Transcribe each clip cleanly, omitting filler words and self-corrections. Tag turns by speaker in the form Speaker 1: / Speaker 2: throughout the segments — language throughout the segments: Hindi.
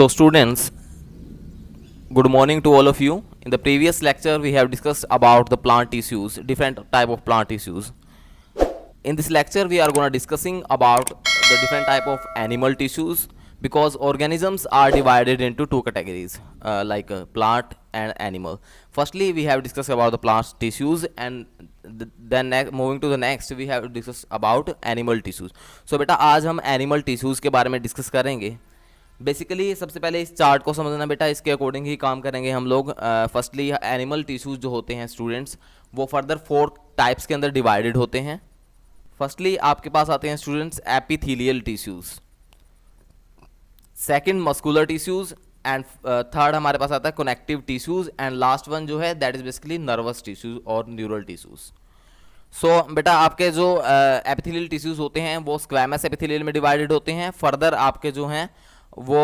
Speaker 1: So students, good morning to all of you. In the previous lecture we have discussed about the plant tissues, different type of plant tissues. In this lecture we are going to discussing about the different type of animal tissues, because organisms are divided into two categories, like plant and animal. Firstly we have discussed about the plant tissues, and then moving to the next we have discussed about animal tissues. So बेटा आज हम animal tissues के बारे में डिस्कस करेंगे. बेसिकली सबसे पहले इस चार्ट को समझना बेटा, इसके अकॉर्डिंग ही काम करेंगे हम लोग. फर्स्टली एनिमल टिश्यूज जो होते हैं स्टूडेंट्स, वो फर्दर 4 टाइप्स के अंदर डिवाइडेड होते हैं. फर्स्टली आपके पास आते हैं students epithelial tissues, second muscular tissues, and third हमारे पास आता है connective tissues, and last one जो है that is basically nervous tissues और न्यूरल टिश्यूज. सो बेटा आपके जो एपिथेलियल टिश्यूज होते हैं वो स्क्वैमस एपिथेलियल में डिवाइडेड होते हैं. फर्दर आपके जो हैं वो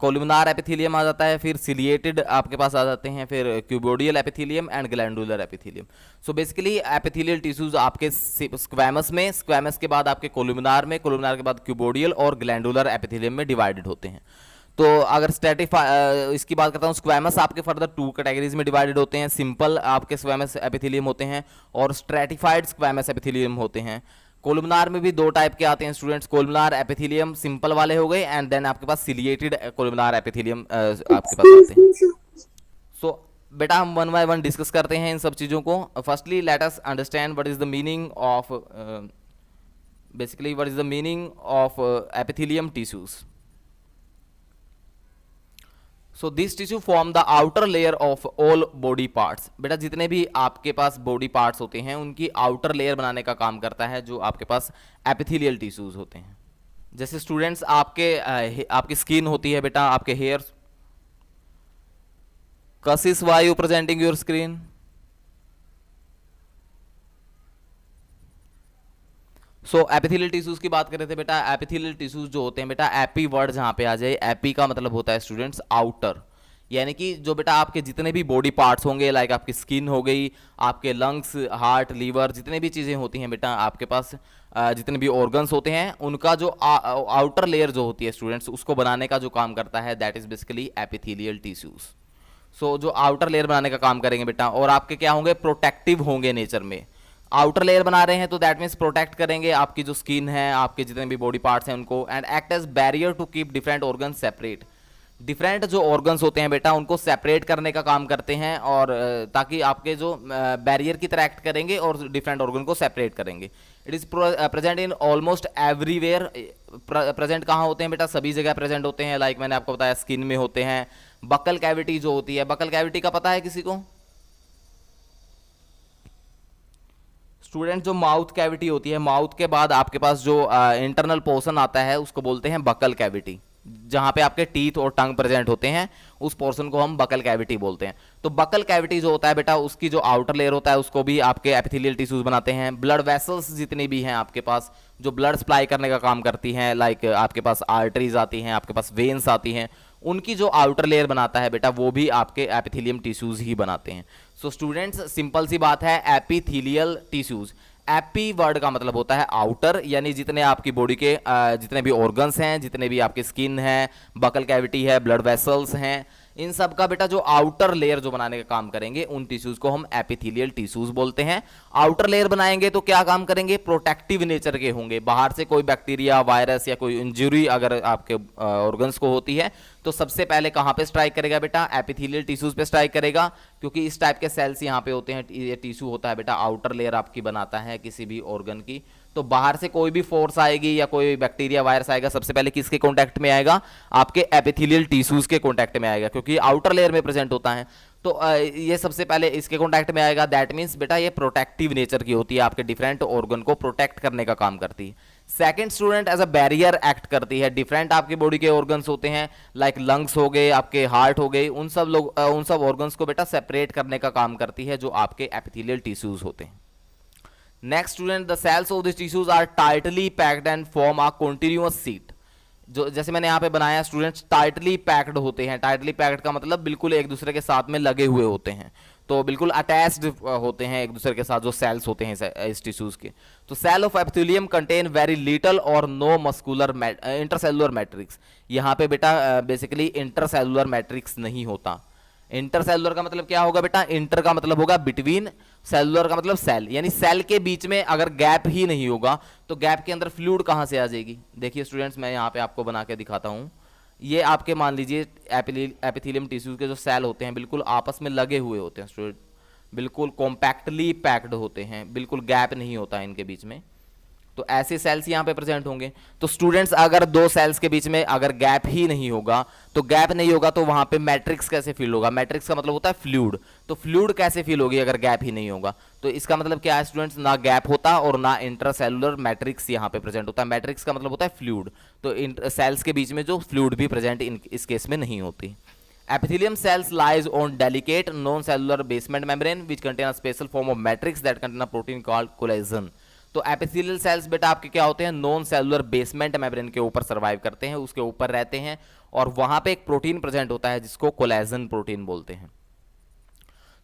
Speaker 1: कोलुमिनार एपिथेलियम आ जाता है, फिर सिलिएटेड आपके पास आ जाते हैं, फिर cuboidal epithelium and glandular epithelium. So basically epithelial tissues आपके स्क्वैमस में, स्क्वैमस के बाद आपके कोलुमिनार में, कोलुमिनार के बाद क्यूबोडियल और ग्लैंडुलर एपिथेलियम में डिवाइडेड होते हैं. तो अगर इसकी बात करता हूँ, स्क्वैमस आपके फर्दर 2 कैटेगरीज में डिवाइडेड होते हैं. सिंपल आपके स्क्वैमस एपिथेलियम होते हैं और स्ट्रेटिफाइड स्क्वैमस एपिथेलियम होते हैं. कोलुमिनार में भी 2 टाइप के आते हैं स्टूडेंट्स, कोलुमिनार एपिथेलियम सिंपल वाले हो गए, एंड देन आपके पास सिलिएटेड कोलुमिनार एपिथेलियम आपके पास आते हैं. सो बेटा हम 1 बाय 1 डिस्कस करते हैं इन सब चीज़ों को. Firstly let us understand what is the meaning of basically what is the meaning of epithelium tissues. So this tissue form the outer layer of all body parts. बेटा जितने भी आपके पास बॉडी पार्ट्स होते हैं उनकी आउटर लेयर बनाने का काम करता है जो आपके पास एपिथेलियल टिश्यूज होते हैं. जैसे स्टूडेंट्स आपकी स्किन होती है बेटा, आपके हेयर. कसिस why you presenting your screen. So epithelial tissues की बात कर रहे थे बेटा. एपिथेलियल टिश्यूज जो होते हैं बेटा, एपी वर्ड जहां पे आ जाए, एपी का मतलब होता है स्टूडेंट्स आउटर, यानी कि जो बेटा आपके जितने भी बॉडी पार्ट्स होंगे, लाइक आपकी स्किन हो गई, आपके लंग्स, हार्ट, लीवर, जितने भी चीज़ें होती हैं बेटा आपके पास, जितने भी ऑर्गन्स होते हैं, उनका जो आउटर लेयर जो होती है स्टूडेंट्स, उसको बनाने का जो काम करता है that is basically epithelial tissues. So जो आउटर लेयर बनाने का काम करेंगे बेटा, और आपके क्या होंगे, प्रोटेक्टिव होंगे नेचर में. आउटर लेयर बना रहे हैं तो दैट मीन्स प्रोटेक्ट करेंगे आपकी जो स्किन है, आपके जितने भी बॉडी पार्ट्स हैं उनको, and act as barrier to keep different organ separate. Different जो ऑर्गन्स होते हैं बेटा उनको सेपरेट करने का काम करते हैं, और ताकि आपके जो बैरियर की तरह एक्ट करेंगे और डिफरेंट ऑर्गन को सेपरेट करेंगे. It is present in almost everywhere. Present कहाँ होते हैं बेटा, सभी जगह प्रेजेंट होते हैं. लाइक मैंने आपको बताया स्किन में होते हैं. बकल कैविटी जो होती है, बकल कैविटी का पता है किसी को स्टूडेंट? जो माउथ कैविटी होती है, माउथ के बाद आपके पास जो इंटरनल पोर्शन आता है उसको बोलते हैं बकल कैविटी. जहां पे आपके टीथ और टंग प्रेजेंट होते हैं उस पोर्शन को हम बकल कैविटी बोलते हैं. तो बकल कैविटी जो होता है बेटा, उसकी जो आउटर लेयर होता है उसको भी आपके एपिथेलियल टिश्यूज बनाते हैं. ब्लड वेसल्स जितनी भी हैं आपके पास, जो ब्लड सप्लाई करने का काम करती हैं, लाइक आपके पास आर्टरीज आती हैं, आपके पास वेन्स आती हैं, उनकी जो आउटर लेयर बनाता है बेटा वो भी आपके एपिथेलियम टिश्यूज ही बनाते हैं. सो स्टूडेंट्स सिंपल सी बात है, एपिथेलियल टिश्यूज, एपी वर्ड का मतलब होता है आउटर, यानी जितने आपकी बॉडी के जितने भी ऑर्गन्स हैं, जितने भी आपकी स्किन है, बकल कैविटी है, ब्लड वेसल्स हैं, इन सब का बेटा जो आउटर लेयर जो बनाने का काम करेंगे उन टिश्यूज को हम एपिथेलियल टिश्यूज बोलते हैं. आउटर लेयर बनाएंगे तो क्या काम करेंगे, प्रोटेक्टिव नेचर के होंगे. बाहर से कोई बैक्टीरिया, वायरस या कोई इंजरी अगर आपके ऑर्गन्स को होती है तो सबसे पहले कहां पे स्ट्राइक करेगा बेटा, एपिथेलियल टिश्यूज पे स्ट्राइक करेगा, क्योंकि इस टाइप के सेल्स यहां पे होते हैं. ये टिश्यू होता है बेटा, आउटर लेयर आपकी बनाता है किसी भी ऑर्गन की. तो बाहर से कोई भी फोर्स आएगी या कोई बैक्टीरिया, वायरस आएगा, सबसे पहले किसके कांटेक्ट में आएगा, आपके एपिथेलियल टिश्यूज के कांटेक्ट में आएगा, क्योंकि आउटर लेयर में प्रेजेंट होता है. तो ये सबसे पहले इसके कांटेक्ट में आएगा. दैट मीन्स बेटा ये प्रोटेक्टिव नेचर की होती है, आपके डिफरेंट ऑर्गन को प्रोटेक्ट करने का काम करती है. Second student as a barrier act करती है. डिफरेंट आपकी बॉडी के ऑर्गन्स होते हैं, लाइक लंग्स हो गए, आपके हार्ट हो गए, उन सब ऑर्गन्स को बेटा सेपरेट करने का काम करती है जो आपके एपिथेलियल टिश्यूज होते हैं. Next student, the cells of these tissues are tightly packed and form a continuous sheet. जो जैसे मैंने यहाँ पे बनाया, स्टूडेंट्स टाइटली पैक्ड होते हैं। टाइटली पैक्ड का मतलब बिल्कुल एक दूसरे के साथ में लगे हुए होते हैं, तो बिल्कुल अटैच्ड होते हैं एक दूसरे के साथ जो सेल्स होते हैं इस टिश्यूज के। तो cell of epithelium contain very little और नो मस्कुलर इंटरसेलुलर मैट्रिक्स। यहाँ पे बेटा बेसिकली इंटरसेलुलर मैट्रिक्स नहीं होता। इंटरसेलुलर का मतलब क्या होगा बेटा, इंटर का मतलब होगा बिटवीन, सेलुलर का मतलब सेल, यानी सेल के बीच में अगर गैप ही नहीं होगा तो गैप के अंदर फ्लूइड कहां से आ जाएगी। देखिए स्टूडेंट्स, मैं यहाँ पे आपको बना के दिखाता हूँ। ये आपके मान लीजिए एपिथेलियम टिश्यूज के जो सेल होते हैं बिल्कुल आपस में लगे हुए होते हैं स्टूडेंट, बिल्कुल कॉम्पैक्टली पैक्ड होते हैं, बिल्कुल गैप नहीं होता है इनके बीच में। तो ऐसे सेल्स यहाँ पे प्रेजेंट होंगे। तो स्टूडेंट्स अगर दो सेल्स के बीच में अगर गैप ही नहीं होगा, तो गैप नहीं होगा तो वहां पे मैट्रिक्स कैसे फील होगा। मैट्रिक्स का मतलब होता है फ्लूइड, तो फ्लूइड कैसे फील होगी अगर गैप ही नहीं होगा। तो इसका मतलब क्या है स्टूडेंट्स, ना गैप होता और ना इंटरसेलुलर मैट्रिक्स यहाँ पे प्रेजेंट होता है। मैट्रिक्स का मतलब होता है फ्लूइड, तो सेल्स के बीच में जो फ्लूइड भी प्रेजेंट इस केस में नहीं होती। Epithelium cells lies on delicate non-cellular basement membrane which contain a special form of matrix that contain a protein called collagen। तो एपिथेलियल सेल्स बेटा आपके क्या होते हैं, नॉन सेलुलर बेसमेंट मेम्ब्रेन के ऊपर सर्वाइव करते हैं, उसके ऊपर रहते हैं, और वहां पे एक प्रोटीन प्रेजेंट होता है जिसको कोलेजन प्रोटीन बोलते हैं।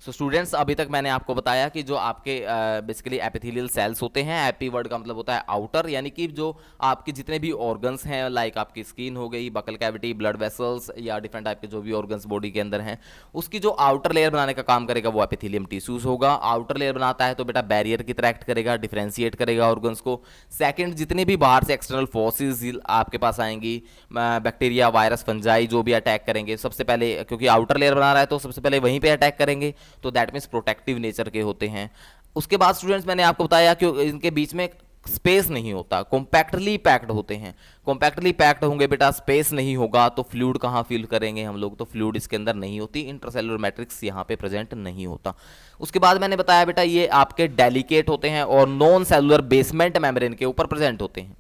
Speaker 1: सो स्टूडेंट्स, अभी तक मैंने आपको बताया कि जो आपके बेसिकली एपिथेलियल सेल्स होते हैं, एपी वर्ड का मतलब होता है आउटर, यानी कि जो आपके जितने भी ऑर्गन्स हैं, लाइक आपकी स्किन हो गई, बकल कैविटी, ब्लड वेसल्स या डिफरेंट टाइप के जो भी ऑर्गन्स बॉडी के अंदर हैं, उसकी जो आउटर लेयर बनाने का काम करेगा वो एपिथेलियम टिश्यूज होगा। आउटर लेयर बनाता है तो बेटा बैरियर की तरह एक्ट करेगा, डिफ्रेंशिएट करेगा ऑर्गन्स को। सेकेंड, जितने भी बाहर से एक्सटर्नल फोर्सेज आपके पास आएंगी, बैक्टीरिया, वायरस, फंजाई जो भी अटैक करेंगे, सबसे पहले क्योंकि आउटर लेयर बना रहा है तो सबसे पहले वहीं पे अटैक करेंगे, तो दैट मीन्स प्रोटेक्टिव नेचर के होते हैं। उसके बाद स्टूडेंट्स मैंने आपको बताया कि इनके बीच में स्पेस नहीं होता, कॉम्पैक्टली पैक्ड होते हैं। कॉम्पैक्टली पैक्ड होंगे बेटा, स्पेस नहीं होगा तो फ्लूइड कहाँ फील करेंगे हम लोग, तो फ्लूइड इसके अंदर नहीं होती, इंटरसेलुलर मैट्रिक्स यहाँ पे प्रेजेंट नहीं होता। उसके बाद मैंने बताया बेटा ये आपके डेलिकेट होते हैं और नॉन सेलुलर बेसमेंट मेम्ब्रेन के ऊपर प्रेजेंट होते हैं।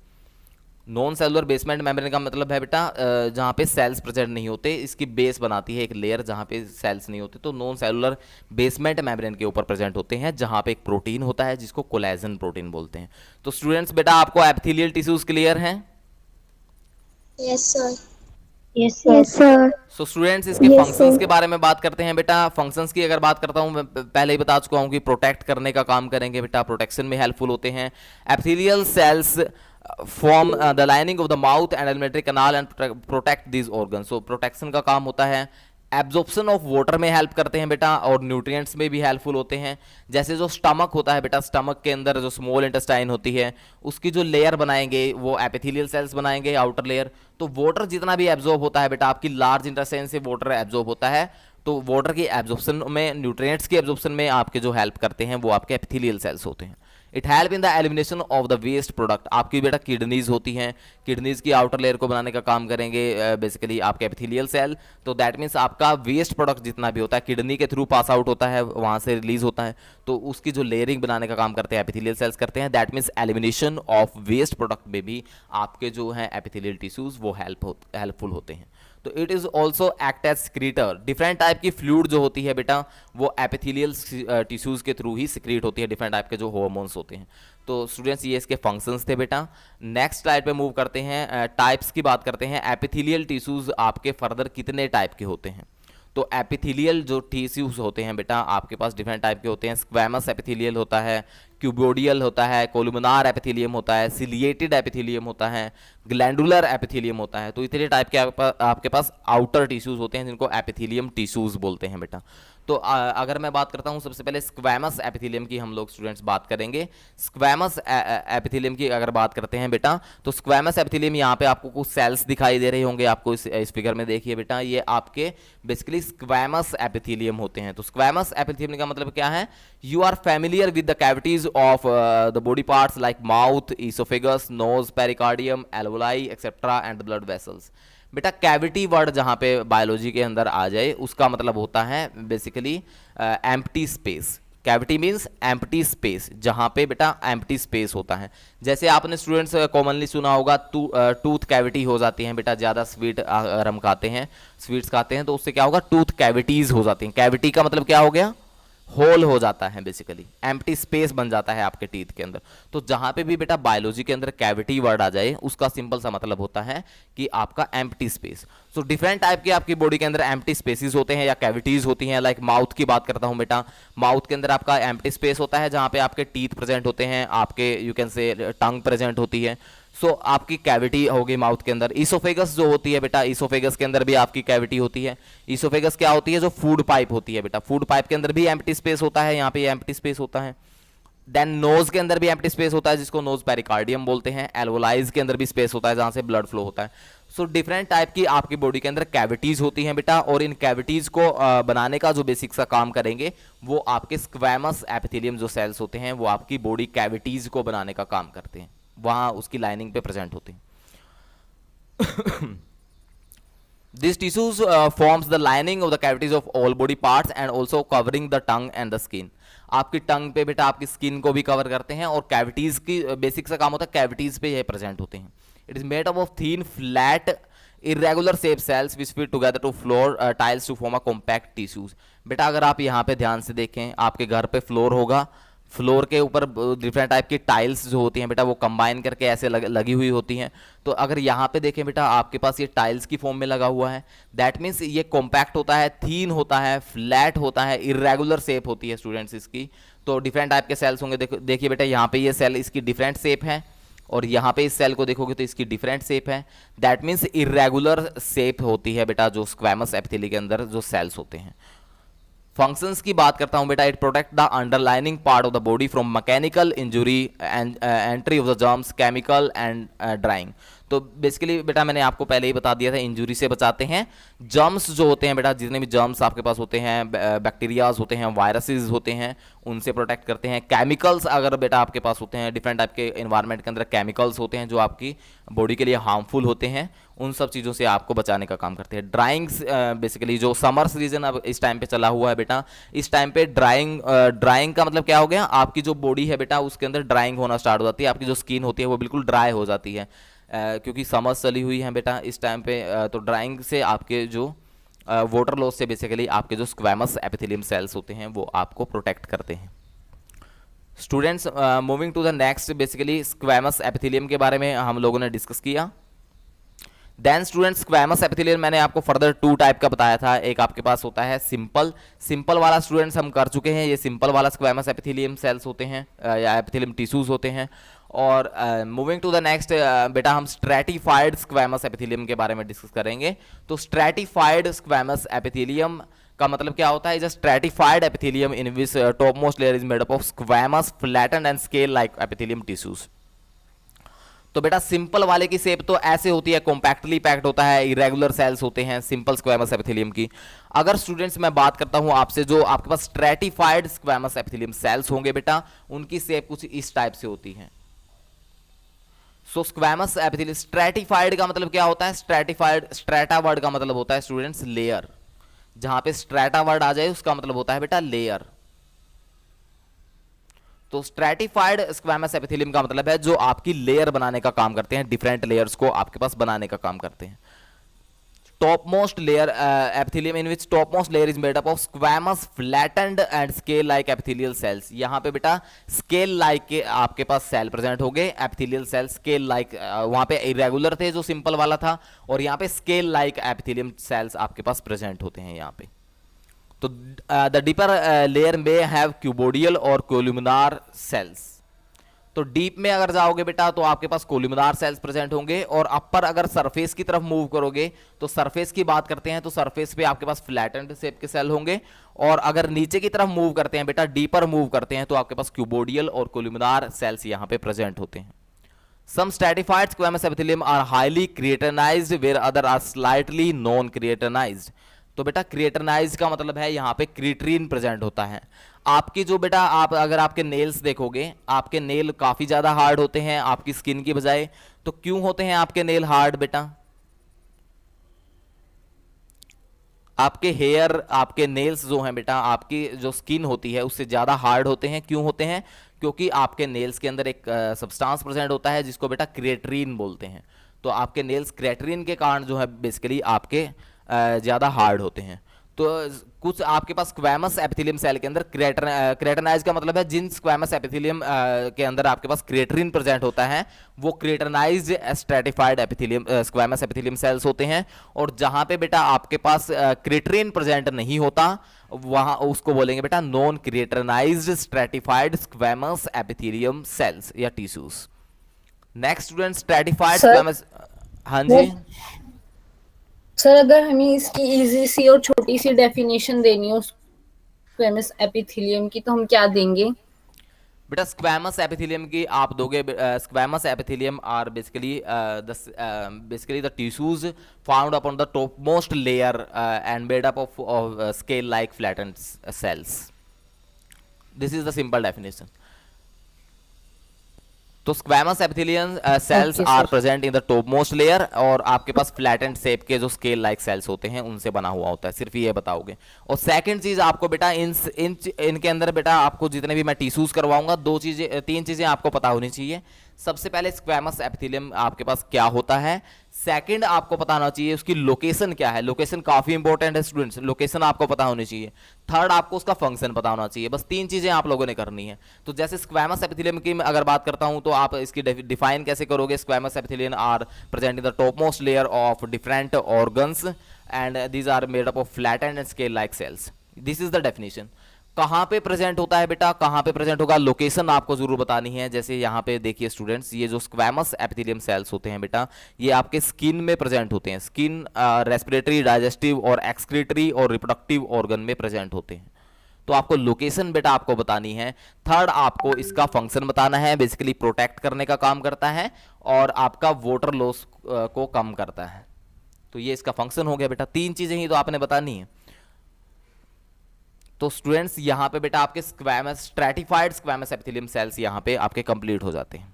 Speaker 1: नॉन सेलुलर बेसमेंट मेम्ब्रेन का मतलब है बेटा जहाँ पे सेल्स प्रेजेंट नहीं होते, इसकी बेस बनाती है एक लेयर जहाँ पे सेल्स नहीं होते, तो नॉन सेलुलर बेसमेंट मेम्ब्रेन के ऊपर प्रेजेंट होते हैं जहाँ पे एक प्रोटीन होता है जिसको कोलेजन प्रोटीन बोलते हैं। तो स्टूडेंट्स बेटा आपको एपिथेलियल टिश्यूज क्लियर हैं?
Speaker 2: Yes sir.
Speaker 3: Yes sir.
Speaker 1: So students इसके फंक्शंस के बारे में बात करते हैं बेटा। फंक्शंस की अगर बात करता हूं, मैं पहले ही बता चुका हूं कि प्रोटेक्ट करने का काम करेंगे बेटा, प्रोटेक्शन में हेल्पफुल होते हैं। Epithelial cells form the lining of the mouth and alimentary canal and protect these organ. So protection का काम होता है, एब्जॉर्प्शन ऑफ वाटर में हेल्प करते हैं बेटा, और न्यूट्रिएंट्स में भी हेल्पफुल होते हैं। जैसे जो स्टमक होता है बेटा, स्टमक के अंदर जो स्मॉल इंटेस्टाइन होती है उसकी जो लेयर बनाएंगे वो एपिथेलियल सेल्स बनाएंगे, आउटर लेयर। तो वाटर जितना भी एब्जॉर्ब होता है बेटा, आपकी लार्ज इंटेस्टाइन से वाटर एब्जॉर्ब होता है, तो वाटर की एब्जॉर्प्शन में, न्यूट्रिएंट्स की एब्जॉर्प्शन में आपके जो हेल्प करते हैं वो आपके एपिथेलियल सेल्स होते हैं। It help in the elimination of the waste product. आपकी बेटा किडनीज होती हैं, किडनीज की आउटर लेयर को बनाने का काम करेंगे बेसिकली आपके एपिथेलियल सेल। तो दैट मीन्स आपका वेस्ट प्रोडक्ट जितना भी होता है किडनी के थ्रू पास आउट होता है, वहां से रिलीज होता है, तो उसकी जो लेयरिंग बनाने का काम करते हैं एपिथेलियल सेल्स करते हैं। That means elimination of waste product में भी आपके जो है एपिथेलियल टिश्यूज वो हेल्पफुल होते हैं। तो it is also act as secretor. Different type की फ्लूइड जो होती है बेटा वो एपिथेलियल टिश्यूज के थ्रू ही सिक्रीट होती है, डिफरेंट टाइप के जो हार्मोन्स होते हैं। तो स्टूडेंट्स ये इसके फंक्शंस थे बेटा। नेक्स्ट स्लाइड पे मूव करते हैं, टाइप्स की बात करते हैं। एपिथेलियल टिश्यूज आपके फर्दर कितने टाइप के होते हैं? तो एपिथेलियल जो टिश्यूज होते हैं बेटा आपके पास डिफरेंट टाइप के होते हैं। स्क्वैमस एपिथेलियल होता है, क्यूबोडियल होता है, कोलुमिनार एपिथेलियम होता है, सिलिएटेड एपिथेलियम होता है, ग्लैंडुलर एपिथेलियम होता है। तो इतने टाइप के आपके पास आउटर टिश्यूज होते हैं जिनको एपिथेलियम टिश्यूज बोलते हैं बेटा। तो अगर मैं बात करता हूं सबसे पहले स्क्वैमस एपिथेलियम की हम लोग स्टूडेंट्स बात करेंगे। स्क्वैमस एपिथेलियम की अगर बात करते हैं बेटा, तो स्क्वैमस एपिथेलियम यहाँ पे आपको कुछ सेल्स दिखाई दे रहे होंगे, आपको इस फिगर में देखिए बेटा, ये आपके बेसिकली स्क्वैमस एपिथेलियम होते हैं। तो स्क्वैमस एपिथेलियम का मतलब क्या है? You are familiar with the cavities of the body parts like mouth, oesophagus, nose, pericardium, alveoli etcetera and blood vessels. बेटा कैविटी वर्ड जहां पे बायोलॉजी के अंदर आ जाए उसका मतलब होता है basically empty space. Cavity means empty space, जहां पे बेटा एम्प्टी स्पेस होता है। जैसे आपने स्टूडेंट्स कॉमनली सुना होगा टूथ कैविटी हो जाती है बेटा, ज़्यादा स्वीट अगर हम खाते हैं, स्वीट्स खाते हैं तो उससे क्या होगा, टूथ कैविटीज हो जाती हैं। कैविटी का मतलब क्या हो गया? होल हो जाता है, बेसिकली एम्प्टी स्पेस बन जाता है आपके टीथ के अंदर। तो जहां पे भी बेटा बायोलॉजी के अंदर कैविटी वर्ड आ जाए, उसका सिंपल सा मतलब होता है कि आपका empty space. So different type के आपकी बॉडी के अंदर एम्प्टी स्पेसेस होते हैं या कैविटीज होती हैं। लाइक माउथ की बात करता हूं बेटा, माउथ के अंदर आपका एम्प्टी स्पेस होता है जहां पे आपके टीथ प्रेजेंट होते हैं, आपके यू कैन से टंग प्रेजेंट होती है। सो आपकी कैविटी होगी माउथ के अंदर। ईसोफेगस जो होती है बेटा, ईसोफेगस के अंदर भी आपकी कैविटी होती है। ईसोफेगस क्या होती है? जो फूड पाइप होती है बेटा, फूड पाइप के अंदर भी एम्प्टी स्पेस होता है, यहाँ पे एम्प्टी स्पेस होता है। देन नोज के अंदर भी एम्प्टी स्पेस होता है जिसको नोज पेरिकार्डियम बोलते हैं। एल्वोलाइज के अंदर भी स्पेस होता है जहां से ब्लड फ्लो होता है। सो डिफरेंट टाइप की आपकी बॉडी के अंदर कैविटीज होती हैं बेटा, और इन कैविटीज को बनाने का जो बेसिक सा काम करेंगे वो आपके स्क्वैमस एपिथेलियम जो सेल्स होते हैं वो आपकी बॉडी कैविटीज को बनाने का काम करते हैं, वहां उसकी लाइनिंग पे प्रेजेंट होते हैं। These tissues forms the lining of the cavities of all body parts and also covering the tongue and the skin. आपकी टंग पे बेटा आपकी स्किन को भी कवर करते हैं, और कैविटीज की बेसिक सा काम होता है कैविटीज पे ये प्रेजेंट होते हैं। It is made up of thin flat irregular shape cells which fit together to floor tiles to form a compact tissues. बेटा अगर आप यहाँ पे ध्यान से देखें, आपके घर पे फ्लोर होगा, फ्लोर के ऊपर डिफरेंट टाइप की टाइल्स जो होती हैं बेटा वो कंबाइन करके ऐसे लगी हुई होती हैं। तो अगर यहाँ पे देखें बेटा आपके पास ये टाइल्स की फॉर्म में लगा हुआ है, दैट मीन्स ये कॉम्पैक्ट होता है, थीन होता है, फ्लैट होता है, इरेगुलर शेप होती है स्टूडेंट्स इसकी। तो डिफरेंट टाइप के सेल्स होंगे। देखिए बेटा यहाँ पे ये सेल इसकी डिफरेंट शेप है, और यहाँ पे इस सेल को देखोगे तो इसकी डिफरेंट शेप है। दैट मीन्स इरेगुलर शेप होती है बेटा जो स्क्वैमस एपिथेलियम के अंदर जो सेल्स होते हैं। फंक्शंस की बात करता हूं बेटा, it protect the underlining part of the body from mechanical injury and entry of the germs, chemical and drawing. तो बेसिकली बेटा मैंने आपको पहले ही बता दिया था, इंजुरी से बचाते हैं। जर्म्स जो होते हैं बेटा, जितने भी जर्म्स आपके पास होते हैं, बैक्टीरियाज होते हैं, वायरसेस होते हैं, उनसे प्रोटेक्ट करते हैं। केमिकल्स अगर बेटा आपके पास होते हैं, डिफरेंट टाइप के एनवायरनमेंट के अंदर केमिकल्स होते हैं जो आपकी बॉडी के लिए हार्मफुल होते हैं, उन सब चीज़ों से आपको बचाने का काम करते हैं। ड्राइंग्स बेसिकली जो समर सीजन अब इस टाइम पे चला हुआ है बेटा, इस टाइम पे ड्राइंग का मतलब क्या हो गया, आपकी जो बॉडी है बेटा उसके अंदर ड्राइंग होना स्टार्ट हो जाती है, आपकी जो स्किन होती है वो बिल्कुल ड्राई हो जाती है, क्योंकि समर्स चली हुई है बेटा इस टाइम पे। तो ड्राइंग से आपके जो वाटर लॉस से बेसिकली आपके जो स्क्वैमस एपिथेलियम सेल्स होते हैं वो आपको प्रोटेक्ट करते हैं। Students, moving to the next, basically squamous epithelium के बारे में हम लोगों ने डिस्कस किया। देन स्टूडेंट्स, स्क्वैमस एपिथेलियम मैंने आपको फर्दर 2 टाइप का बताया था। एक आपके पास होता है सिंपल वाला, स्टूडेंट्स हम कर चुके हैं, ये सिंपल वाला स्क्वैमस एपिथेलियम सेल्स होते हैं या एपिथेलियम टिश्यूज होते हैं। और मूविंग टू द नेक्स्ट बेटा, हम स्ट्रैटिफाइड स्क्वैमस एपिथेलियम के बारे में डिस्कस करेंगे। तो स्ट्रैटिफाइड स्क्वैमस एपिथेलियम का मतलब क्या होता है? Is a stratified epithelium in which top most layer is made up of squamous flattened and scale like epithelium tissues. तो बेटा सिंपल वाले की शेप तो ऐसे होती है, कॉम्पैक्टली पैक्ड होता है, इरेगुलर सेल्स होते हैं सिंपल स्क्वैमस एपिथेलियम की। अगर स्टूडेंट्स मैं बात करता हूं आपसे, जो आपके पास स्ट्रैटिफाइड स्क्वैमस एपिथेलियम सेल्स होंगे बेटा, उनकी शेप कुछ इस टाइप से होती है। सो स्क्वैमस एपिथेलियम, स्ट्रैटिफाइड का मतलब क्या होता है? स्ट्रैटिफाइड, स्ट्रैटा वर्ड का मतलब होता है स्टूडेंट्स लेयर। जहां पे स्ट्रैटा वर्ड आ जाए उसका मतलब होता है बेटा लेयर। तो स्ट्रैटिफाइड स्क्वैमस एपिथेलियम का मतलब है जो आपकी लेयर बनाने का काम करते हैं, डिफरेंट लेयर्स को आपके पास बनाने का काम करते हैं। Top most layer epithelium in which top most layer is made up of squamous flattened and scale like epithelial cells. यहां पे बेटा स्केल लाइक के आपके पास सेल प्रेजेंट हो गए, एपिथेलियल सेल स्केल लाइक, वहां पे इरेगुलर थे जो सिंपल वाला था, और यहां पे स्केल लाइक एपिथेलियम सेल्स आपके पास प्रेजेंट होते हैं यहां पे। तो द डीपर लेयर में हैव क्यूबोडियल और कोल्यूमिनार सेल्स। तो डीप में अगर जाओगे बेटा तो आपके पास कोल्यूमिनार सेल्स प्रेजेंट होंगे, और अपर अगर सरफेस की तरफ मूव करोगे तो सरफेस की बात करते हैं तो सरफेस पे आपके पास फ्लैटेंड शेप के सेल होंगे, और अगर नीचे की तरफ मूव करते हैं बेटा, डीपर मूव करते हैं, तो आपके पास क्यूबोडियल और कोल्यूमिनार सेल्स यहां पे प्रेजेंट होते हैं। Some stratified squamous epithelium are highly creatinized where other are slightly non-creatinized। तो बेटा क्रिएटनाइज का मतलब है यहाँ पे क्रिएटिन प्रेजेंट होता है। आपकी जो बेटा आप अगर आपके नेल्स देखोगे, आपके नेल काफी ज्यादा हार्ड होते हैं आपकी स्किन की बजाय। तो क्यों होते हैं आपके नेल हार्ड बेटा? आपके हेयर, आपके नेल्स जो हैं बेटा, आपकी जो स्किन होती है उससे ज्यादा हार्ड होते हैं। क्यों होते हैं? क्योंकि आपके नेल्स के अंदर एक सब्सटेंस प्रेजेंट होता है जिसको बेटा क्रिएटिन बोलते हैं। तो आपके नेल्स क्रिएटिन के कारण जो है बेसिकली आपके ज़्यादा हार्ड होते हैं। तो कुछ आपके पास स्क्वैमस एपिथेलियम सेल के अंदर क्रेटनाइज का मतलब है जिन स्क्वैमस एपिथेलियम के अंदर आपके पास क्रेटरिन प्रेजेंट होता है वो keratinized stratified epithelium squamous epithelium cells होते हैं। और जहां पे बेटा आपके पास क्रेटरिन प्रेजेंट नहीं होता वहां उसको बोलेंगे बेटा non keratinized stratified squamous epithelium cells या tissues. Next student stratified
Speaker 4: sir,
Speaker 1: squamous. हाँ जी
Speaker 4: सर अगर हमें इसकी इजी सी और छोटी सी डेफिनेशन देनी हो स्क्वेमस एपिथेलियम की तो हम क्या देंगे?
Speaker 1: बेटा स्क्वैमस एपिथेलियम की आप दोगे squamous epithelium are basically the tissues found upon the top most layer and made up of scale like flattened cells. This is the simple definition. तो squamous epithelium cells are present in the top most layer और आपके पास फ्लैटेंड शेप के जो स्केल लाइक सेल्स होते हैं उनसे बना हुआ होता है, सिर्फ ये बताओगे। और सेकंड चीज आपको बेटा इनके अंदर बेटा आपको जितने भी मैं टिश्यूज करवाऊंगा तीन चीजें आपको पता होनी चाहिए। सबसे पहले स्क्वैमस एपिथेलियम आपके पास क्या होता है, सेकंड आपको पता होना चाहिए उसकी लोकेशन क्या है, लोकेशन काफी इंपॉर्टेंट है स्टूडेंट्स, लोकेशन आपको पता होनी चाहिए। थर्ड आपको उसका फंक्शन पता होना चाहिए। बस तीन चीजें आप लोगों ने करनी है। तो जैसे स्क्वैमस एपिथेलियम की अगर बात करता हूं तो आप इसकी डिफाइन कैसे करोगे, squamous epithelium are present in the top most layer of different organs and these are made up of flattened and scale like cells. This is the definition. कहां पे प्रेजेंट होता है बेटा, कहां पे प्रेजेंट होगा, लोकेशन आपको जरूर बतानी है। जैसे यहां पे देखिए स्टूडेंट्स, ये जो स्क्वैमस एपिथेलियम सेल्स होते हैं बेटा ये आपके स्किन में प्रेजेंट होते हैं। स्किन, रेस्पिरेटरी, डाइजेस्टिव और एक्सक्रीटरी और रिप्रोडक्टिव ऑर्गन में प्रेजेंट होते हैं। तो आपको लोकेशन बेटा आपको बतानी है। थर्ड आपको इसका फंक्शन बताना है, बेसिकली प्रोटेक्ट करने का काम करता है और आपका वाटर लॉस को कम करता है। तो ये इसका फंक्शन हो गया बेटा। तीन चीजें ही तो आपने बतानी है। तो स्टूडेंट्स यहां पे बेटा आपके squamous stratified squamous epithelium sales यहां पे आपके कंप्लीट हो जाते हैं।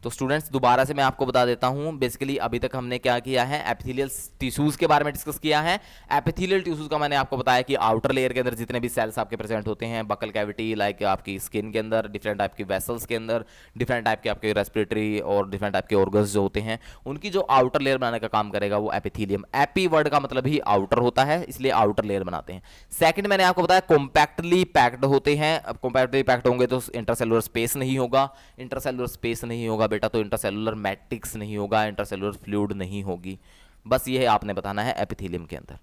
Speaker 1: तो स्टूडेंट्स दोबारा से मैं आपको बता देता हूं, बेसिकली अभी तक हमने क्या किया है, एपिथेलियल टिश्यूज के बारे में डिस्कस किया है। एपिथेलियल टिश्यूज का मैंने आपको बताया कि आउटर लेयर के अंदर जितने भी सेल्स आपके प्रेजेंट होते हैं, बकल कैविटी लाइक आपकी स्किन के अंदर, डिफरेंट टाइप की वेसल्स के अंदर, डिफरेंट टाइप के आपके रेस्पिरेटरी और डिफरेंट टाइप के ऑर्गन्स जो होते हैं उनकी जो आउटर लेयर बनाने का काम करेगा वो एपिथेलियम। एपी वर्ड का मतलब ही आउटर होता है, इसलिए आउटर लेयर बनाते हैं। सेकंड मैंने आपको बताया कॉम्पैक्टली पैक्ड होते हैं। अब कॉम्पैक्टली पैक्ड होंगे तो इंटरसेलुलर स्पेस नहीं होगा, इंटरसेलुलर स्पेस नहीं होगा बेटा तो इंटरसेलुलर मैट्रिक्स नहीं होगा, इंटरसेलुलर फ्लूइड नहीं होगी। बस ये आपने बताना है एपिथेलियम के अंदर।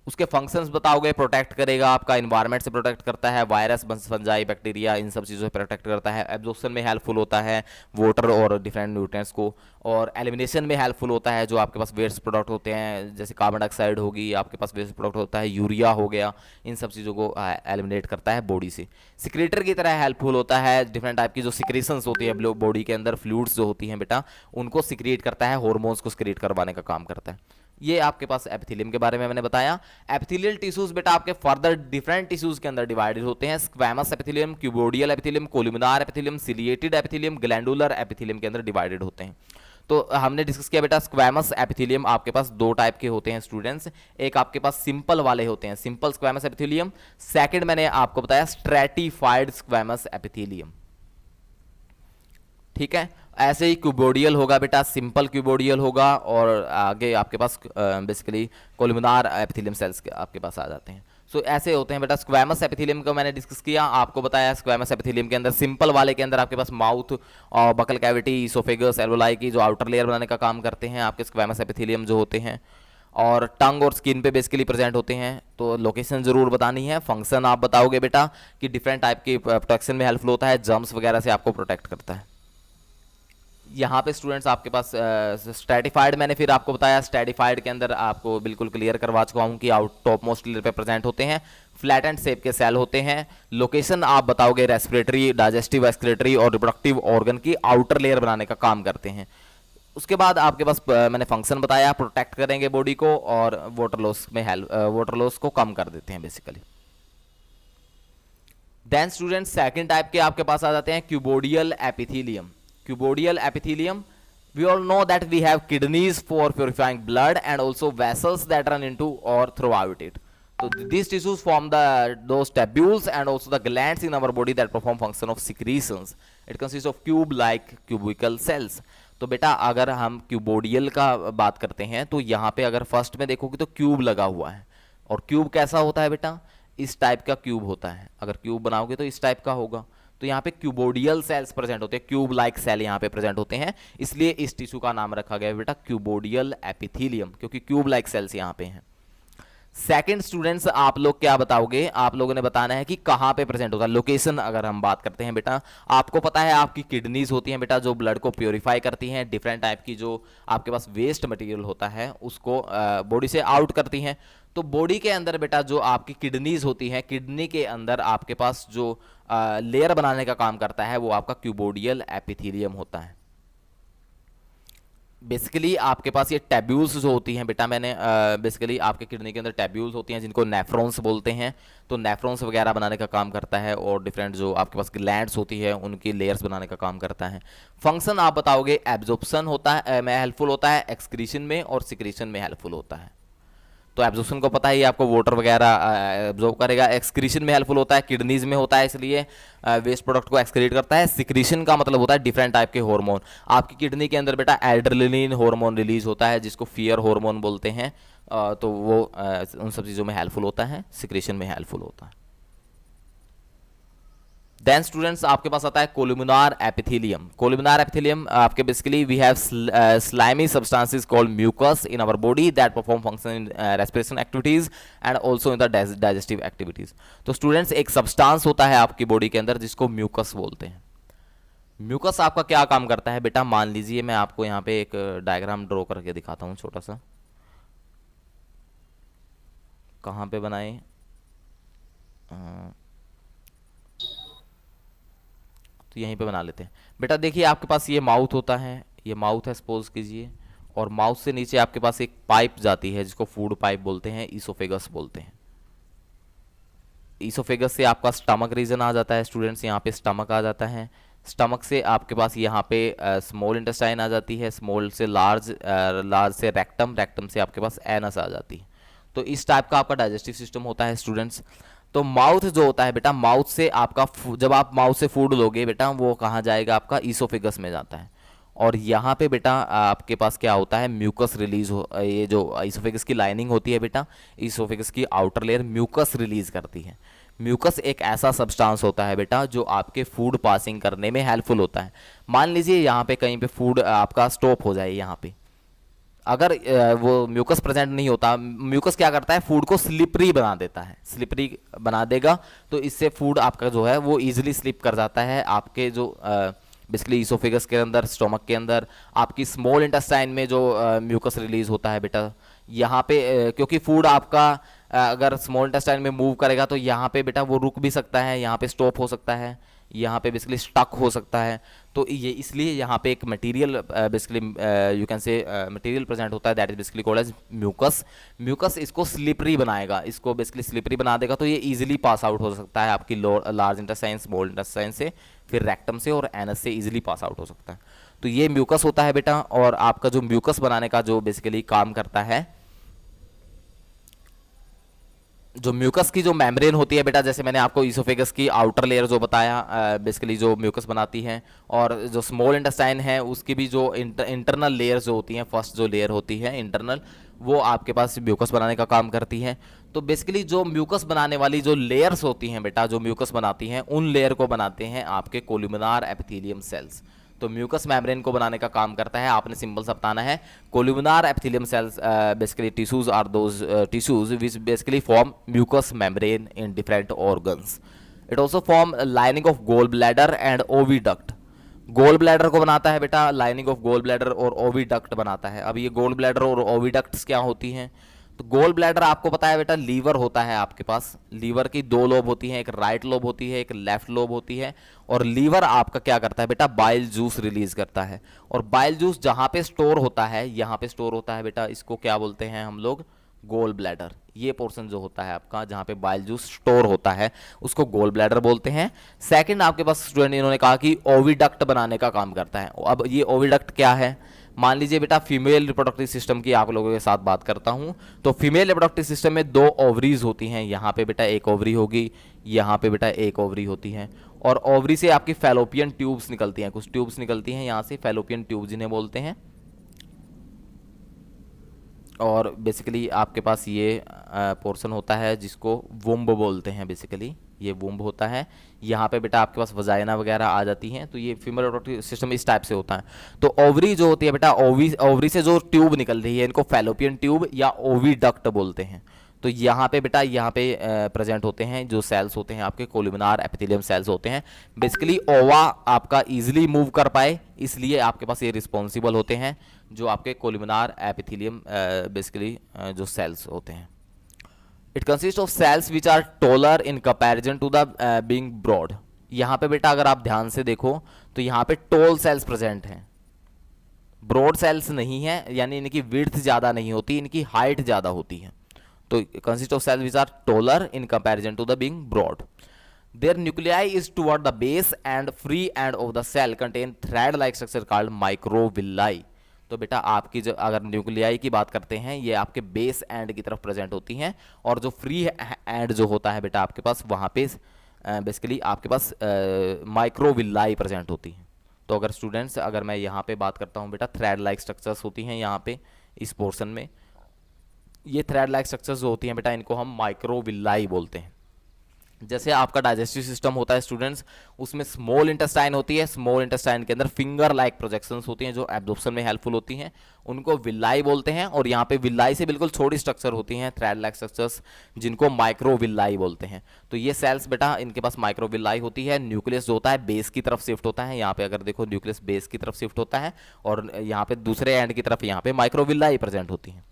Speaker 1: उसके फंक्शंस बताओगे, प्रोटेक्ट करेगा, आपका इन्वायरमेंट से प्रोटेक्ट करता है, वायरस, फंजाई, बैक्टीरिया इन सब चीज़ों से प्रोटेक्ट करता है, एब्जॉर्प्शन में हेल्पफुल होता है वाटर और डिफरेंट न्यूट्रिएंट्स को, और एलिमिनेशन में हेल्पफुल होता है जो आपके पास वेस्ट प्रोडक्ट होते हैं जैसे कार्बन डाइऑक्साइड होगी, आपके पास वेस्ट प्रोडक्ट होता है यूरिया हो गया, इन सब चीज़ों को एलिमिनेट करता है बॉडी से। सिक्रेटर की तरह हेल्पफुल होता है, डिफरेंट टाइप की जो सिक्रेशंस होती है बॉडी के अंदर, फ्लूइड्स जो होती हैं बेटा उनको सिक्रिएट करता है, हार्मोन्स को सिक्रिएट करवाने का काम करता है। ये आपके पास एपिथेलियम के बारे में मैंने बताया। एपिथेलियल टिश्यूज बेटा आपके फर्दर डिफरेंट टिश्यूज के अंदर डिवाइडेड होते हैं। Squamous epithelium, cuboidal epithelium, columnar epithelium, ciliated epithelium, glandular epithelium के अंदर डिवाइडेड होते हैं। तो हमने डिस्कस किया बेटा स्क्वैमस एपिथेलियम आपके पास दो टाइप के होते हैं स्टूडेंट्स। एक आपके पास सिंपल वाले होते हैं, सिंपल स्क्वैमस एपिथेलियम। सेकंड मैंने आपको बताया स्ट्रैटिफाइड स्क्वैमस एपिथेलियम। ठीक है, ऐसे ही क्यूबोडियल होगा बेटा, सिंपल क्यूबोडियल होगा, और आगे आपके पास बेसिकली कोलुमिनार एपिथेलियम सेल्स आपके पास आ जाते हैं। सो ऐसे होते हैं बेटा। स्क्वैमस एपिथेलियम को मैंने डिस्कस किया, आपको बताया स्क्वैमस एपिथेलियम के अंदर सिंपल वाले के अंदर आपके पास माउथ और बकल कैविटी, इसोफेगस, एल्वोलाई की जो आउटर लेयर बनाने का काम करते हैं आपके स्क्वैमस एपिथेलियम जो होते हैं, और टंग और स्किन पे बेसिकली प्रेजेंट होते हैं। तो लोकेशन जरूर बतानी है, फंक्शन आप बताओगे बेटा कि डिफरेंट टाइप की प्रोटेक्शन में हेल्पफुल होता है, जर्म्स वगैरह से आपको प्रोटेक्ट करता है। यहाँ पे स्टूडेंट्स आपके पास स्ट्रैटिफाइड मैंने फिर आपको बताया, स्ट्रैटिफाइड के अंदर आपको बिल्कुल क्लियर करवा चुका हूँ कि आउट टॉप मोस्ट लेयर पे प्रेजेंट होते हैं, फ्लैट एंड शेप के सेल होते हैं। लोकेशन आप बताओगे रेस्पिरेटरी, डाइजेस्टिव, एक्सक्रीटरी और रिप्रोडक्टिव ऑर्गन की आउटर लेयर बनाने का काम करते हैं। उसके बाद आपके पास मैंने फंक्शन बताया, प्रोटेक्ट करेंगे बॉडी को और वाटर लॉस में वाटर लॉस को कम कर देते हैं basically. Then students second type के आपके पास आ जाते हैं cuboidal epithelium. Cuboidal epithelium, we all know that we have kidneys for purifying blood and also vessels that run into or throughout it. So these tissues form those tubules and also the glands in our body that perform function of secretions. It consists of cube-like cubical cells. तो बेटा अगर हम क्यूबोडियल का बात करते हैं तो यहाँ पे अगर फर्स्ट में देखोगे तो क्यूब लगा हुआ है, और क्यूब कैसा होता है बेटा, इस टाइप का क्यूब होता है, अगर क्यूब बनाओगे तो इस टाइप का होगा। तो यहाँ पे क्यूबोडियल सेल्स प्रेजेंट होते हैं, क्यूब लाइक सेल यहाँ पे प्रेजेंट होते हैं, इसलिए इस टिश्यू का नाम रखा गया है बेटा क्यूबोडियल एपिथेलियम, क्योंकि क्यूब लाइक सेल्स यहाँ पे हैं। सेकंड स्टूडेंट्स, आप लोग क्या बताओगे, आप लोगों ने बताना है कि कहाँ पे प्रेजेंट होता है, लोकेशन अगर हम बात करते हैं बेटा, आपको पता है आपकी किडनीज होती हैं बेटा जो ब्लड को प्योरीफाई करती हैं, डिफरेंट टाइप की जो आपके पास वेस्ट मटेरियल होता है उसको बॉडी से आउट करती हैं। तो बॉडी के अंदर बेटा जो आपकी किडनीज होती हैं, किडनी के अंदर आपके पास जो लेयर बनाने का काम करता है वो आपका क्यूबोडियल एपिथेलियम होता है। बेसिकली आपके पास ये टैब्यूल्स जो होती हैं बेटा, मैंने बेसिकली आपके किडनी के अंदर टैब्यूल्स होती हैं जिनको नेफ्रॉन्स बोलते हैं, तो नेफ्रॉन्स वगैरह बनाने का काम करता है, और डिफरेंट जो आपके पास ग्लैंड्स होती है उनकी लेयर्स बनाने का काम करता है। फंक्शन आप बताओगे, एब्जॉर्प्शन होता है में हेल्पफुल होता है, एक्सक्रीशन में और सिक्रीशन में हेल्पफुल होता है। तो एब्जॉर्प्शन को पता ही आपको, वाटर वगैरह एब्जॉर्ब करेगा। एक्सक्रीशन में हेल्पफुल होता है, किडनीज में होता है इसलिए वेस्ट प्रोडक्ट को एक्सक्रीट करता है। सिक्रीशन का मतलब होता है डिफरेंट टाइप के हार्मोन, आपकी किडनी के अंदर बेटा एड्रेनलिन हार्मोन रिलीज होता है जिसको फियर हार्मोन बोलते हैं, तो वो उन सब चीज़ों में हेल्पफुल होता है, सिक्रीशन में हेल्पफुल होता है। देन स्टूडेंट्स आपके पास आता है कोलुमिनार एपिथेलियम। कोलुमिनार एपिथेलियम आपके basically we have slimy substances called mucus in our body that perform function in respiration activities and also in the digestive activities. तो स्टूडेंट्स एक सब्सटेंस होता है आपकी बॉडी के अंदर जिसको म्यूकस बोलते हैं। म्यूकस आपका क्या काम करता है बेटा, मान लीजिए मैं आपको यहाँ पे एक डायग्राम ड्रॉ करके दिखाता हूँ छोटा सा, कहाँ पे बनाए, तो यहीं पे बना लेते हैं बेटा। देखिए आपके पास ये माउथ होता है, ये माउथ है सपोज कीजिए, और माउथ से नीचे आपके पास एक पाइप जाती है जिसको फूड पाइप बोलते हैं, ईसोफेगस बोलते हैं। ईसोफेगस से आपका स्टमक रीजन आ जाता है स्टूडेंट्स, यहाँ पे स्टमक आ जाता है। स्टमक से आपके पास यहाँ पे स्मॉल इंटेस्टाइन आ जाती है, स्मॉल से लार्ज, लार्ज से रेक्टम, रेक्टम से आपके पास एनस आ जाती है। तो इस टाइप का आपका डाइजेस्टिव सिस्टम होता है स्टूडेंट्स। तो माउथ जो होता है बेटा, माउथ से आपका जब आप माउथ से फूड लोगे बेटा वो कहाँ जाएगा, आपका ईसोफेगस में जाता है। और यहाँ पे बेटा आपके पास क्या होता है, म्यूकस रिलीज हो, ये जो ईसोफेगस की लाइनिंग होती है बेटा, ईसोफेगस की आउटर लेयर म्यूकस रिलीज करती है। म्यूकस एक ऐसा सब्सटेंस होता है बेटा जो आपके फूड पासिंग करने में हेल्पफुल होता है। मान लीजिए यहाँ पे कहीं पे फूड आपका स्टॉप हो जाए, यहाँ पे अगर वो म्यूकस प्रेजेंट नहीं होता, म्यूकस क्या करता है, फूड को स्लिपरी बना देता है, स्लिपरी बना देगा, तो इससे फूड आपका जो है वो इजीली स्लिप कर जाता है आपके जो बेसिकली ईसोफेगस के अंदर, स्टोमक के अंदर। आपकी स्मॉल इंटेस्टाइन में जो म्यूकस रिलीज होता है बेटा, यहाँ पे क्योंकि फूड आपका अगर स्मॉल इंटेस्टाइन में मूव करेगा तो यहाँ पे बेटा वो रुक भी सकता है, यहाँ पे स्टॉप हो सकता है, यहाँ पे बेसिकली स्टक हो सकता है। तो ये इसलिए यहाँ पे एक material basically you can say material present होता है that is basically called as mucus. Mucus इसको स्लिपरी बनाएगा, इसको बेसिकली स्लिपरी बना देगा, तो ये इजीली पास आउट हो सकता है आपकी लार्ज इंटेस्टाइन, स्मॉल इंटेस्टाइन से, फिर रेक्टम से और एनस से इजीली पास आउट हो सकता है। तो ये म्यूकस होता है बेटा। और आपका जो म्यूकस बनाने का जो बेसिकली काम करता है, जो म्यूकस की जो मेम्ब्रेन होती है बेटा, जैसे मैंने आपको ईसोफेगस की आउटर लेयर जो बताया बेसिकली जो म्यूकस बनाती है, और जो स्मॉल इंटेस्टाइन है उसकी भी जो इंटरनल लेयर जो होती हैं, फर्स्ट जो लेयर होती है इंटरनल, वो आपके पास म्यूकस बनाने का काम करती है। तो बेसिकली जो म्यूकस बनाने वाली जो लेयर्स होती हैं बेटा, जो म्यूकस बनाती हैं, उन लेयर को बनाते हैं आपके कोलुमिनार एपिथेलियम सेल्स। तो म्यूकस मेम्ब्रेन को बनाने का काम करता है, आपने सिंपल सा बताना है, columnar epithelium cells basically tissues are those tissues which basically form mucus membrane in different organs. It also form lining of gall bladder and oviduct. Gall bladder को बनाता है बेटा, लाइनिंग ऑफ गोल ब्लैडर और ओविडक्ट बनाता है। अब ये गोल ब्लैडर और ओविडक्ट्स क्या होती हैं, तो गोल ब्लैडर आपको पता है बेटा, लीवर होता है आपके पास, लीवर की दो लोब होती हैं, एक राइट लोब होती है, एक लेफ्ट लोब होती है। और लीवर आपका क्या करता है बेटा, बाइल जूस रिलीज करता है। और बाइल जूस जहां पे स्टोर होता है, यहाँ पे स्टोर होता है बेटा, इसको क्या बोलते हैं हम लोग, गोल ब्लैडर। ये पोर्शन जो होता है आपका जहां पे बाइल जूस स्टोर होता है उसको गोल ब्लैडर बोलते हैं। सेकंड आपके पास स्टूडेंट इन्होंने कहा कि ओविडक्ट बनाने का काम करता है। अब ये ओविडक्ट क्या है, मान लीजिए बेटा फीमेल रिप्रोडक्टिव सिस्टम की आप लोगों के साथ बात करता हूं। तो फीमेल रिप्रोडक्टिव सिस्टम में दो ओवरीज होती हैं, यहाँ पे बेटा एक ओवरी होगी, यहाँ पे बेटा एक ओवरी होती है। और ओवरी से आपकी फैलोपियन ट्यूब्स निकलती हैं, कुछ ट्यूब्स निकलती हैं यहाँ से, फैलोपियन ट्यूब जिन्हें बोलते हैं। और बेसिकली आपके पास ये पोर्शन होता है जिसको वुम्ब बोलते हैं। बेसिकली ये वुम्ब होता है। यहाँ पे बेटा आपके पास वजाइना वगैरह आ जाती हैं। तो ये फीमेल रिप्रोडक्टिव सिस्टम इस टाइप से होता है। तो ओवरी जो होती है बेटा, ओवरी से जो ट्यूब निकल रही है इनको फैलोपियन ट्यूब या ओविडक्ट बोलते हैं। तो यहाँ पे बेटा यहाँ पे प्रेजेंट होते हैं जो सेल्स होते हैं आपके कोलुमिनार एपिथेलियम सेल्स होते हैं। बेसिकली ओवा आपका इजीली मूव कर पाए इसलिए आपके पास ये रिस्पॉन्सिबल होते हैं जो आपके कोलुमिनार एपिथेलियम बेसिकली जो सेल्स होते हैं। It consist of cells which are taller in comparison to the being broad. यहाँ पे बेटा अगर आप ध्यान से देखो तो यहाँ पे टोल सेल्स प्रेजेंट हैं, ब्रॉड सेल्स नहीं है, यानी इनकी विड्थ ज़्यादा नहीं होती, इनकी हाइट ज़्यादा होती है। तो consist of cells which are taller in comparison to the being broad. Their nuclei is toward the base and free end of the cell contain thread like structure called microvilli. तो बेटा आपकी जो अगर न्यूक्लियाई की बात करते हैं ये आपके बेस एंड की तरफ प्रेजेंट होती हैं, और जो फ्री एंड जो होता है बेटा आपके पास वहाँ पे बेसिकली आपके पास माइक्रोविलाई प्रेजेंट होती हैं। तो अगर स्टूडेंट्स अगर मैं यहाँ पे बात करता हूँ बेटा, थ्रेड लाइक स्ट्रक्चर्स होती हैं यहाँ पे इस पोर्शन में। ये थ्रेड लाइक स्ट्रक्चर्स जो होती हैं बेटा इनको हम माइक्रोविलाई बोलते हैं। जैसे आपका डाइजेस्टिव सिस्टम होता है स्टूडेंट्स, उसमें स्मॉल इंटेस्टाइन होती है, स्मॉल इंटेस्टाइन के अंदर फिंगर लाइक प्रोजेक्शंस होती हैं जो एब्जॉर्प्शन में हेल्पफुल होती हैं, उनको विलाई बोलते हैं। और यहाँ पे विलाई से बिल्कुल छोटी स्ट्रक्चर होती हैं थ्रेड लाइक स्ट्रक्चर्स जिनको माइक्रोविलाई बोलते हैं। तो ये सेल्स बेटा इनके पास माइक्रोविलाई होती है। न्यूक्लियस जो होता है बेस की तरफ शिफ्ट होता है, यहाँ पे अगर देखो न्यूक्लियस बेस की तरफ शिफ्ट होता है, और यहाँ पे दूसरे एंड की तरफ यहाँ पे माइक्रोविलाई प्रेजेंट होती हैं।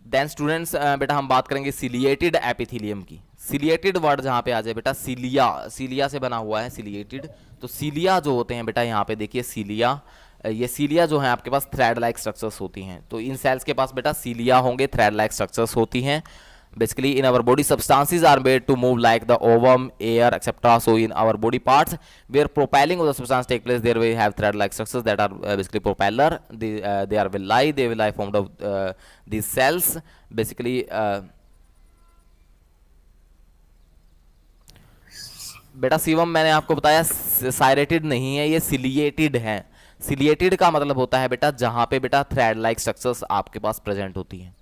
Speaker 1: देन स्टूडेंट्स बेटा हम बात करेंगे सिलिएटेड एपिथेलियम की। सिलिएटेड वर्ड जहाँ पे आ जाए बेटा, सिलिया, सिलिया से बना हुआ है सिलिएटेड। तो सिलिया जो होते हैं बेटा यहाँ पे देखिए सिलिया, ये सिलिया जो है आपके पास थ्रेड लाइक स्ट्रक्चर्स होती हैं। तो इन सेल्स के पास बेटा सिलिया होंगे, थ्रेड लाइक स्ट्रक्चर्स होती हैं। Basically in our body substances are made to move like the ovum, air, etc. So in our body parts where propelling of the substance take place, there we have thread like structures that are basically propeller. They are villi formed of these cells basically बेटा शिवम मैंने आपको बताया साइरेटेड नहीं है, ये सिलिएटेड है। सिलिएटेड का मतलब होता है बेटा जहां पे बेटा थ्रेड लाइक स्ट्रक्चर्स आपके पास प्रेजेंट होती हैं।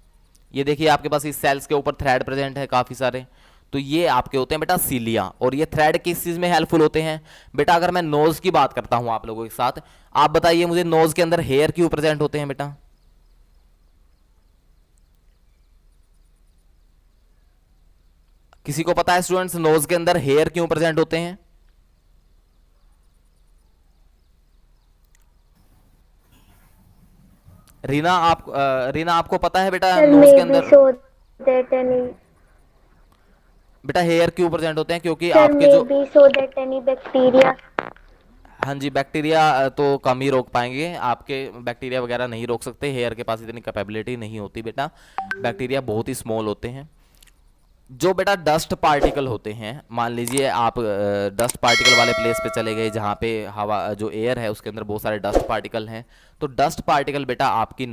Speaker 1: ये देखिए आपके पास इस सेल्स के ऊपर थ्रेड प्रेजेंट है काफी सारे, तो ये आपके होते हैं बेटा सिलिया। और ये थ्रेड किस चीज में हेल्पफुल होते हैं बेटा? अगर मैं नोज की बात करता हूं आप लोगों के साथ, आप बताइए मुझे नोज के अंदर हेयर क्यों प्रेजेंट होते हैं बेटा? किसी को पता है स्टूडेंट्स नोज के अंदर हेयर क्यों प्रेजेंट होते हैं? रीना आपको पता है बेटा नोज के अंदर बेटा हेयर क्यों प्रेजेंट होते हैं? क्योंकि आपके जो
Speaker 3: बैक्टीरिया,
Speaker 1: हाँ जी बैक्टीरिया तो कम ही रोक पाएंगे, आपके बैक्टीरिया वगैरह नहीं रोक सकते, हेयर के पास इतनी कैपेबिलिटी नहीं होती बेटा, बैक्टीरिया बहुत ही स्मॉल होते हैं। जो बेटा डस्ट पार्टिकल होते हैं, मान लीजिए आप डस्ट पार्टिकल वाले प्लेस पे चले गए जहाँ पे हवा जो एयर है उसके अंदर बहुत सारे डस्ट पार्टिकल हैं, तो डस्ट पार्टिकल बेटा आपकी